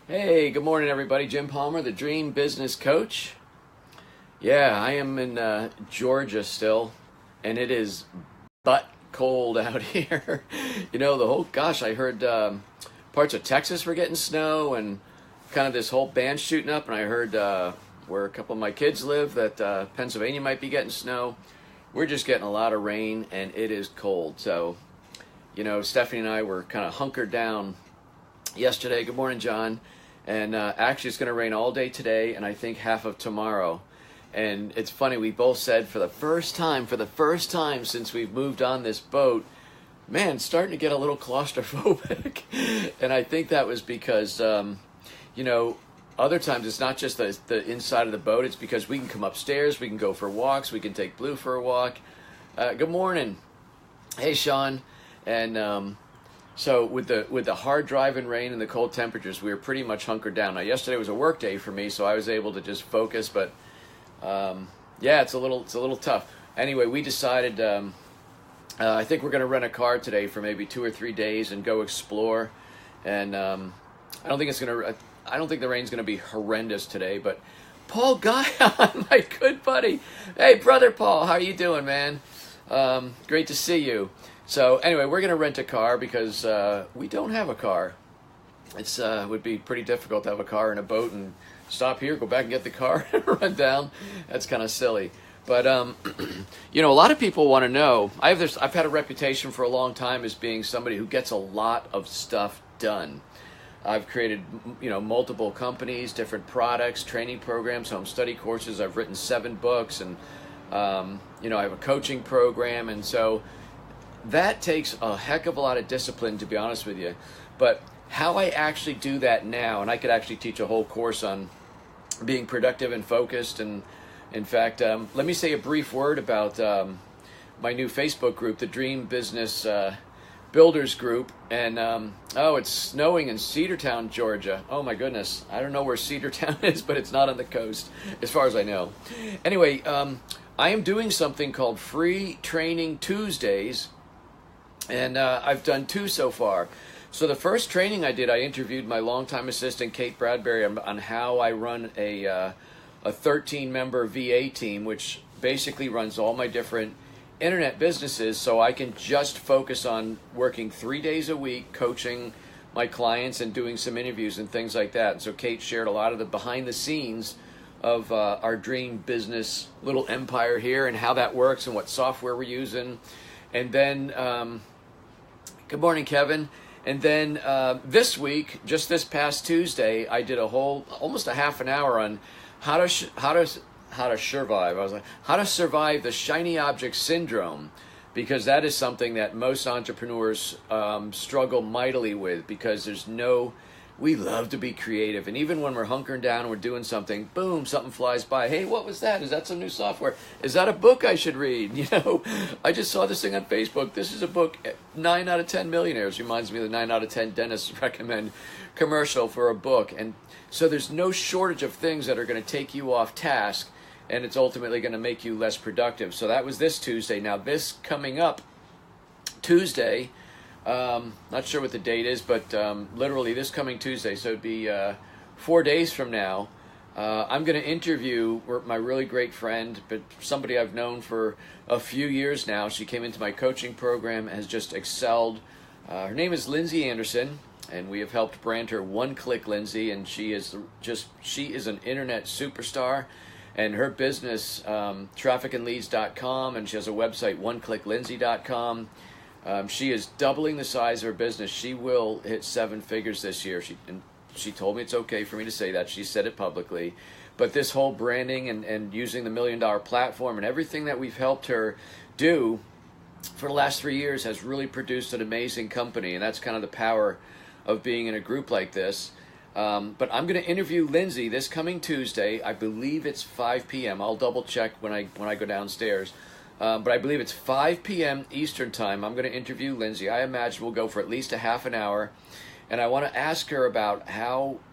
Hey, good morning, everybody. Jim Palmer, the Dream Business Coach. Yeah, I am in Georgia still, and it is butt cold out here. I heard parts of Texas were getting snow and kind of this whole band shooting up, and I heard where a couple of my kids live that Pennsylvania might be getting snow. We're just getting a lot of rain, and it is cold. So, Stephanie and I were kind of hunkered down yesterday. Good morning, John. And actually, it's going to rain all day today, and I think half of tomorrow. And it's funny, we both said for the first time since we've moved on this boat, man, it's starting to get a little claustrophobic. And I think that was because, other times it's not just the inside of the boat, it's because we can come upstairs, we can go for walks, we can take Blue for a walk. Good morning. Hey, Sean. And so with the hard driving rain and the cold temperatures, we were pretty much hunkered down. Now, yesterday was a work day for me, so I was able to just focus. But it's a little tough. Anyway, we decided I think we're going to rent a car today for maybe 2 or 3 days and go explore. And I don't think the rain's going to be horrendous today. But Paul Guyon, my good buddy, hey brother Paul, how are you doing, man? Great to see you. So anyway, we're going to rent a car because we don't have a car. It would be pretty difficult to have a car and a boat and stop here, go back and get the car and run down. That's kind of silly. But, a lot of people want to know. I've had a reputation for a long time as being somebody who gets a lot of stuff done. I've created, multiple companies, different products, training programs, home study courses. I've written 7 books and, I have a coaching program. And so that takes a heck of a lot of discipline, to be honest with you. But how I actually do that now, and I could actually teach a whole course on being productive and focused. And in fact, let me say a brief word about my new Facebook group, the Dream Business Builders Group. And it's snowing in Cedartown, Georgia. Oh my goodness. I don't know where Cedartown is, but it's not on the coast as far as I know. Anyway, I am doing something called Free Training Tuesdays. And I've done 2 so far. So the first training I did, I interviewed my longtime assistant, Kate Bradbury, on how I run a 13-member VA team, which basically runs all my different internet businesses, so I can just focus on working 3 days a week, coaching my clients and doing some interviews and things like that. And so Kate shared a lot of the behind the scenes of our dream business little empire here and how that works and what software we're using. And then... Good morning, Kevin. And then this week, just this past Tuesday, I did almost a half an hour on how to survive. I was like, how to survive the shiny object syndrome, because that is something that most entrepreneurs struggle mightily with, because we love to be creative. And even when we're hunkering down and we're doing something, boom, something flies by. Hey, what was that? Is that some new software? Is that a book I should read? I just saw this thing on Facebook. This is a book, 9 out of 10 Millionaires. Reminds me of the 9 out of 10 dentists recommend commercial for a book. And so there's no shortage of things that are going to take you off task, and it's ultimately going to make you less productive. So that was this Tuesday. Now this coming up Tuesday, not sure what the date is, but literally this coming Tuesday, so it'd be 4 days from now, I'm going to interview my really great friend, but somebody I've known for a few years now. She came into my coaching program, has just excelled. Her name is Lindsay Anderson, and we have helped brand her One Click Lindsay, and she is an internet superstar. And her business, trafficandleads.com, and she has a website, oneclicklindsay.com. She is doubling the size of her business. She will hit 7 figures this year. She told me it's okay for me to say that. She said it publicly. But this whole branding and using the $1 Million platform and everything that we've helped her do for the last 3 years has really produced an amazing company. And that's kind of the power of being in a group like this. But I'm going to interview Lindsay this coming Tuesday. I believe it's 5 p.m. I'll double check when I go downstairs. But I believe it's 5 p.m. Eastern time. I'm going to interview Lindsay. I imagine we'll go for at least a half an hour. And I want to ask her about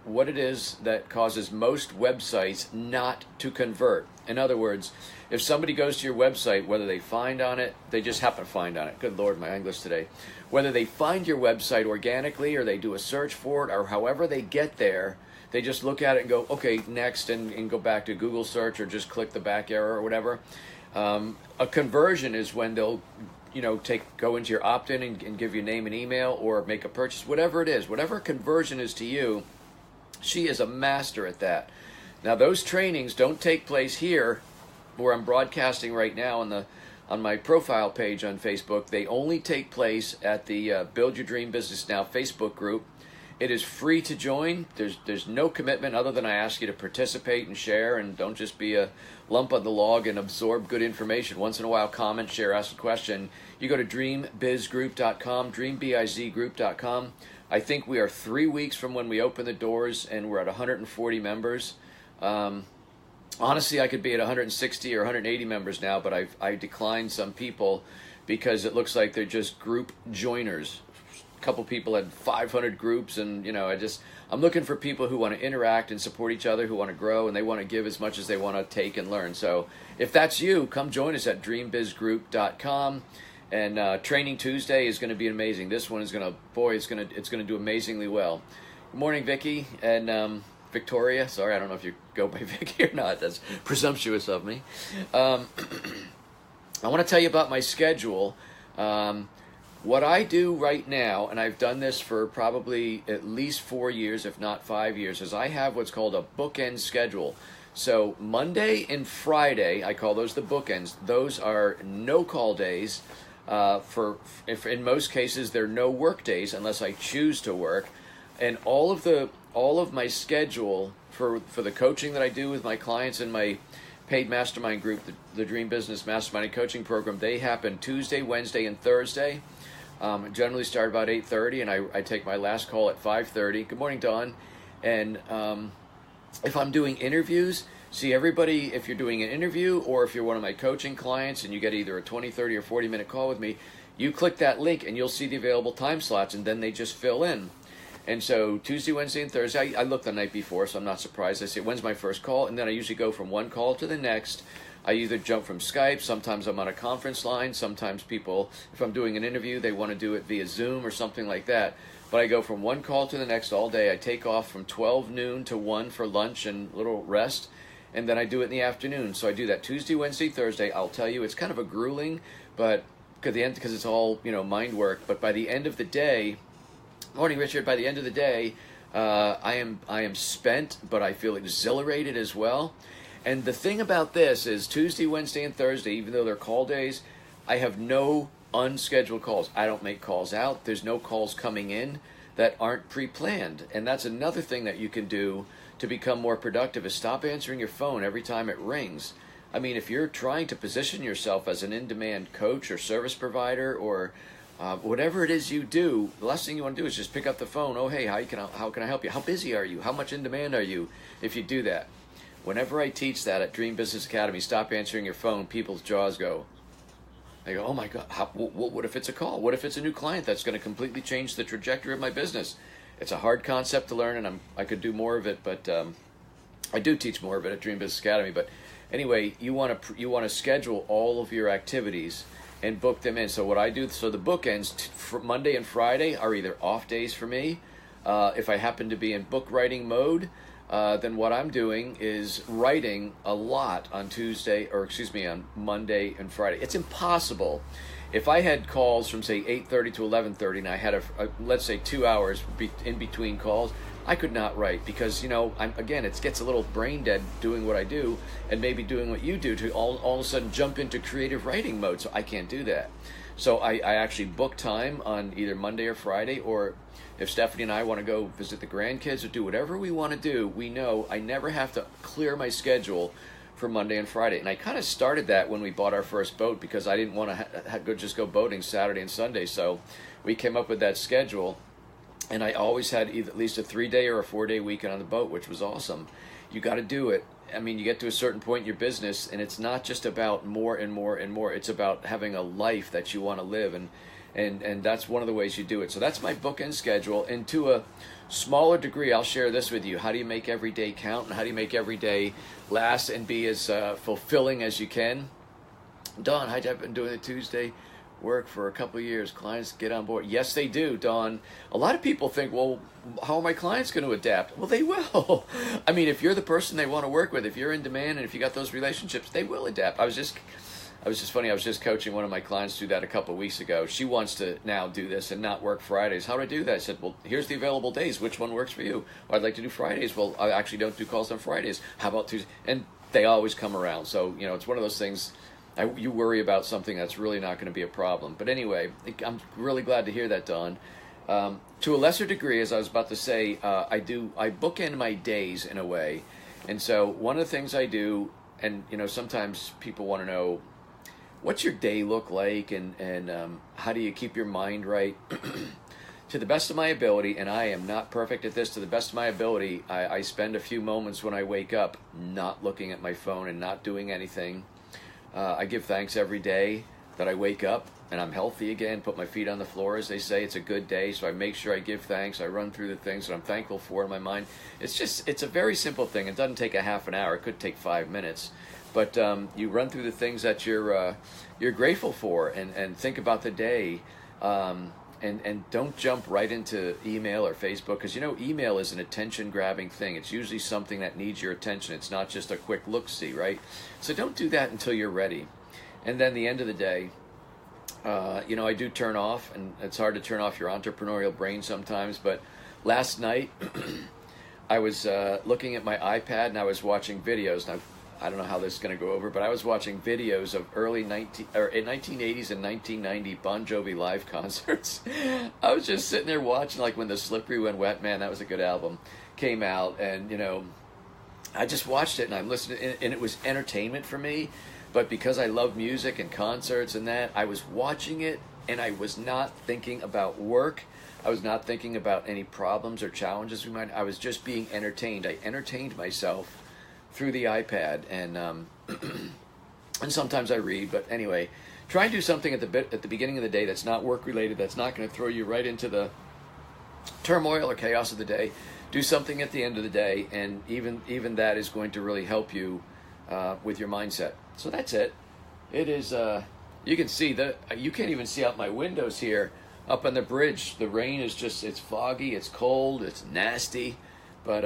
what it is that causes most websites not to convert. In other words, if somebody goes to your website, whether they find on it, they just happen to find on it. Good Lord, my English today. Whether they find your website organically or they do a search for it or however they get there, they just look at it and go, okay, next, and go back to Google search or just click the back arrow or whatever. A conversion is when they'll go into your opt-in and give you name and email or make a purchase, whatever it is, whatever conversion is to you. She is a master at that. Now, those trainings don't take place here where I'm broadcasting right now on my profile page on Facebook. They only take place at the Build Your Dream Business Now Facebook group. It is free to join. There's no commitment other than I ask you to participate and share, and don't just be a lump on the log and absorb good information. Once in a while, comment, share, ask a question. You go to dreambizgroup.com, dreambizgroup.com. I think we are 3 weeks from when we open the doors, and we're at 140 members. Honestly, I could be at 160 or 180 members now, but I declined some people because it looks like they're just group joiners. A couple people had 500 groups, and I'm looking for people who want to interact and support each other, who want to grow, and they want to give as much as they want to take and learn. So if that's you, come join us at dreambizgroup.com. And Training Tuesday is going to be amazing. This one is it's going to do amazingly well. Good morning, Vicki and Victoria. Sorry, I don't know if you go by Vicki or not. That's presumptuous of me. I want to tell you about my schedule. What I do right now, and I've done this for probably at least 4 years, if not 5 years, is I have what's called a bookend schedule. So Monday and Friday, I call those the bookends. Those are no call days. If in most cases they're no work days unless I choose to work, and all of my schedule for the coaching that I do with my clients in my paid mastermind group, the Dream Business Mastermind Coaching Program, they happen Tuesday, Wednesday, and Thursday. Generally start about 8:30, and I take my last call at 5:30. Good morning, Dawn. And if I'm doing interviews, see everybody, if you're doing an interview or if you're one of my coaching clients and you get either a 20, 30, or 40-minute call with me, you click that link and you'll see the available time slots, and then they just fill in. And so Tuesday, Wednesday, and Thursday, I look the night before, so I'm not surprised. I say, when's my first call? And then I usually go from one call to the next. I either jump from Skype, sometimes I'm on a conference line, sometimes people, if I'm doing an interview, they want to do it via Zoom or something like that. But I go from one call to the next all day. I take off from 12 noon to 1 for lunch and a little rest, and then I do it in the afternoon. So I do that Tuesday, Wednesday, Thursday. I'll tell you, it's kind of a grueling, but because it's all mind work. But by the end of the day, morning, Richard. By the end of the day, I am spent, but I feel exhilarated as well. And the thing about this is Tuesday, Wednesday, and Thursday, even though they're call days, I have no unscheduled calls. I don't make calls out. There's no calls coming in that aren't pre-planned. And that's another thing that you can do to become more productive, is stop answering your phone every time it rings. I mean, if you're trying to position yourself as an in-demand coach or service provider or whatever it is you do, the last thing you want to do is just pick up the phone. Oh, hey, how can I help you? How busy are you? How much in demand are you? If you do that. Whenever I teach that at Dream Business Academy, stop answering your phone, people's jaws go. They go, oh my God, what if it's a call? What if it's a new client that's going to completely change the trajectory of my business? It's a hard concept to learn, and I could do more of it, but I do teach more of it at Dream Business Academy. But anyway, you want to schedule all of your activities and book them in. So what I do, so the bookends for Monday and Friday are either off days for me. If I happen to be in book writing mode, then what I'm doing is writing a lot on on Monday and Friday. It's impossible. If I had calls from say 8:30 to 11:30 and I had let's say 2 hours in between calls, I could not write because it gets a little brain dead doing what I do and maybe doing what you do to all of a sudden jump into creative writing mode. So I can't do that. So I actually book time on either Monday or Friday, or if Stephanie and I want to go visit the grandkids or do whatever we want to do, we know I never have to clear my schedule for Monday and Friday. And I kind of started that when we bought our first boat because I didn't want to just go boating Saturday and Sunday. So we came up with that schedule, and I always had at least a 3-day or a 4-day weekend on the boat, which was awesome. You got to do it. I mean, you get to a certain point in your business, and it's not just about more and more and more. It's about having a life that you want to live. And and that's one of the ways you do it. So that's my bookend schedule. And to a smaller degree, I'll share this with you. How do you make every day count, and how do you make every day last and be as fulfilling as you can? Dawn, I've been doing the Tuesday work for a couple of years. Clients get on board. Yes, they do, Dawn. A lot of people think, well, how are my clients going to adapt? Well, they will. I mean, if you're the person they want to work with, if you're in demand, and if you got those relationships, they will adapt. I was just funny. I was just coaching one of my clients do that a couple of weeks ago. She wants to now do this and not work Fridays. How do I do that? I said, well, here's the available days. Which one works for you? Well, I'd like to do Fridays. Well, I actually don't do calls on Fridays. How about Tuesday? And they always come around. So, it's one of those things. You worry about something that's really not going to be a problem. But anyway, I'm really glad to hear that, Dawn. To a lesser degree, as I was about to say, I bookend my days in a way. And so one of the things I do, and sometimes people want to know, what's your day look like, and how do you keep your mind right? To the best of my ability, and I am not perfect at this, to the best of my ability, I spend a few moments when I wake up not looking at my phone and not doing anything. I give thanks every day that I wake up and I'm healthy again, put my feet on the floor, as they say. It's a good day, so I make sure I give thanks. I run through the things that I'm thankful for in my mind. It's a very simple thing. It doesn't take a half an hour. It could take 5 minutes. But you run through the things that you're grateful for, and think about the day. And don't jump right into email or Facebook, because email is an attention-grabbing thing. It's usually something that needs your attention. It's not just a quick look-see, right? So don't do that until you're ready. And then the end of the day, I do turn off, and it's hard to turn off your entrepreneurial brain sometimes. But last night, I was looking at my iPad and I was watching videos. Now, I don't know how this is going to go over, but I was watching videos of early 1980s and 1990 Bon Jovi live concerts. I was just sitting there watching, like when The Slippery When Wet, man, that was a good album, came out, and I just watched it and I'm listening, and it was entertainment for me. But because I love music and concerts and that, I was watching it and I was not thinking about work. I was not thinking about any problems or challenges we might. I was just being entertained. I entertained myself through the iPad, and and sometimes I read. But anyway, try and do something at the beginning of the day that's not work related, that's not going to throw you right into the turmoil or chaos of the day. Do something at the end of the day, and even that is going to really help you with your mindset. So that's it. It is. You can see that. You can't even see out my windows here up on the bridge. The rain is it's foggy. It's cold. It's nasty, but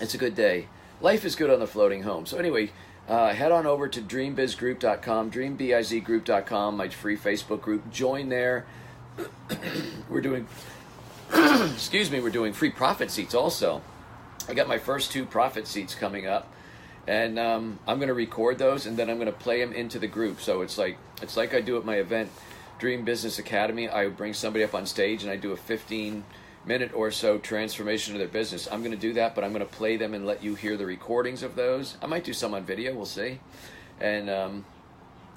it's a good day. Life is good on the floating home. So anyway, head on over to dreambizgroup.com, dreambizgroup.com, my free Facebook group. Join there. We're doing, we're doing free profit seats also. I got my first 2 profit seats coming up, and I'm going to record those, and then I'm going to play them into the group. So it's like I do at my event, Dream Business Academy. I bring somebody up on stage and I do a 15-minute or so transformation of their business. I'm going to do that, but I'm going to play them and let you hear the recordings of those. I might do some on video, we'll see. And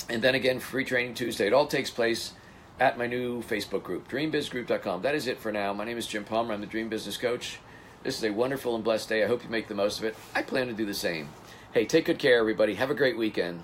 then again, Free Training Tuesday. It all takes place at my new Facebook group, dreambizgroup.com. That is it for now. My name is Jim Palmer. I'm the Dream Business Coach. This is a wonderful and blessed day. I hope you make the most of it. I plan to do the same. Hey, take good care, everybody. Have a great weekend.